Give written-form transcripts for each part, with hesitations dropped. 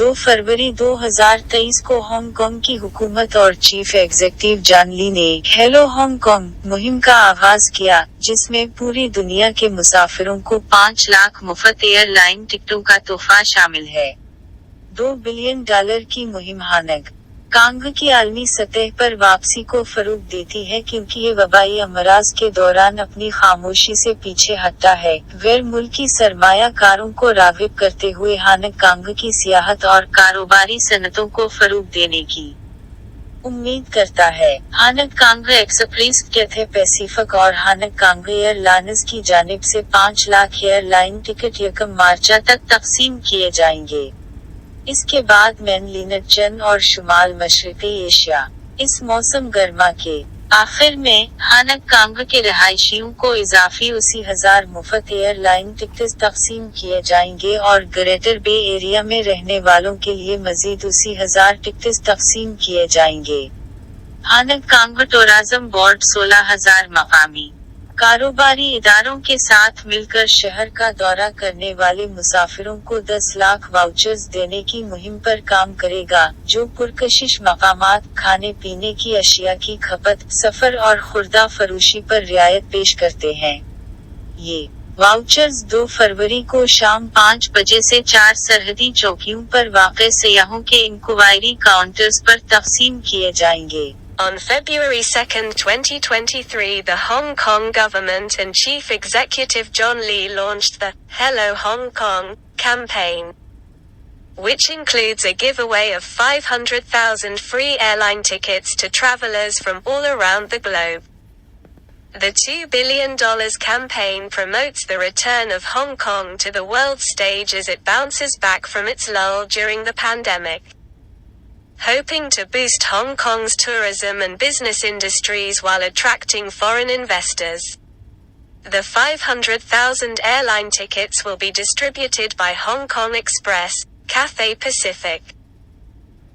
2 फरवरी 2023 को हांगकांग की हुकूमत और चीफ एग्जीक्यूटिव जॉन ली ने हेलो हांगकांग मुहिम का आगाज किया, जिसमें पूरी दुनिया के मुसाफिरों को 5 लाख मुफ्त एयरलाइन टिकटों का तोहफा शामिल है। $2 बिलियन की मुहिम हांगकांग की आलमी सतह पर वापसी को फरोग देती है, क्योंकि ये वबाई अमराज के दौरान अपनी खामोशी से पीछे हटता है। गैर मुल्की सरमायाकारों को राग़िब करते हुए हांगकांग की सियाहत और कारोबारी सनतों को फरोग देने की उम्मीद करता है। हांगकांग एक्सप्रेस, कैथे पैसिफिक और हांगकांग एयरलाइंस की जानिब से 5 लाख एयरलाइन टिकट 1 मार्च तक तकसीम किए जाएंगे। इसके बाद मेनलैंड चीन और शुमाल मशरक़ी एशिया। इस मौसम गर्मा के आखिर में हांगकांग के रहायशियों को इजाफी 80,000 मुफ्त एयरलाइन टिकट तकसीम किए जाएंगे और ग्रेटर बे एरिया में रहने वालों के लिए मजीद 80,000 टिकट तकसीम किए जाएंगे। हांगकांग टूरिज्म बोर्ड 16,000 मकामी कारोबारी इदारों के साथ मिलकर शहर का दौरा करने वाले मुसाफिरों को 10 लाख वाउचर्स देने की मुहिम पर काम करेगा, जो पुरकशिश मकामात, खाने पीने की अशिया की खपत, सफर और खुर्दा फरोशी पर रियायत पेश करते हैं। ये वाउचर्स 2 फरवरी को शाम 5 बजे से 4 सरहदी चौकियों पर वाक़े सयाहों के इंक्वायरी काउंटर्स पर तकसीम किए जाएंगे। On February 2, 2023, the Hong Kong government and Chief Executive John Lee launched the Hello Hong Kong campaign, which includes a giveaway of 500,000 free airline tickets to travelers from all around the globe. The $2 billion campaign promotes the return of Hong Kong to the world stage as it bounces back from its lull during the pandemic, hoping to boost Hong Kong's tourism and business industries while attracting foreign investors. The 500,000 airline tickets will be distributed by Hong Kong Express, Cathay Pacific,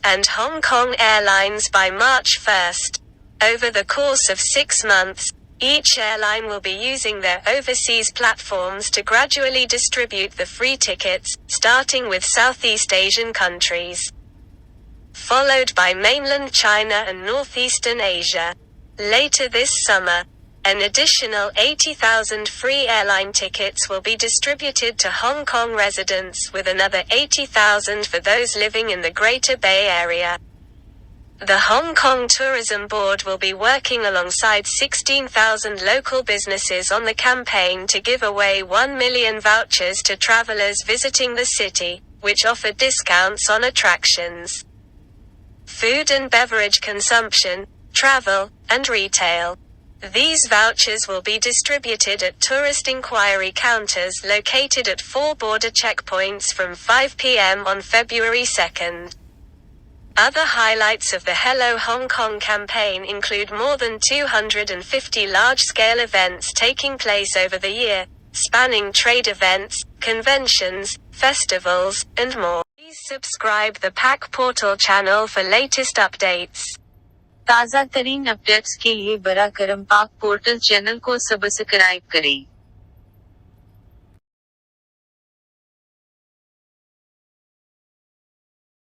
and Hong Kong Airlines by March 1. Over the course of 6 months, each airline will be using their overseas platforms to gradually distribute the free tickets, starting with Southeast Asian countries, followed by mainland China and northeastern Asia. Later this summer, an additional 80,000 free airline tickets will be distributed to Hong Kong residents, with another 80,000 for those living in the Greater Bay Area. The Hong Kong Tourism Board will be working alongside 16,000 local businesses on the campaign to give away 1 million vouchers to travelers visiting the city, which offer discounts on attractions, food and beverage consumption, travel, and retail. These vouchers will be distributed at tourist inquiry counters located at 4 border checkpoints from 5 p.m. on February 2. Other highlights of the Hello Hong Kong campaign include more than 250 large-scale events taking place over the year, spanning trade events, conventions, festivals, and more. Please subscribe the PAC Portal channel for latest updates. ताज़ा तरीन updates के लिए बरा करम पाक portal channel को subscribe करें।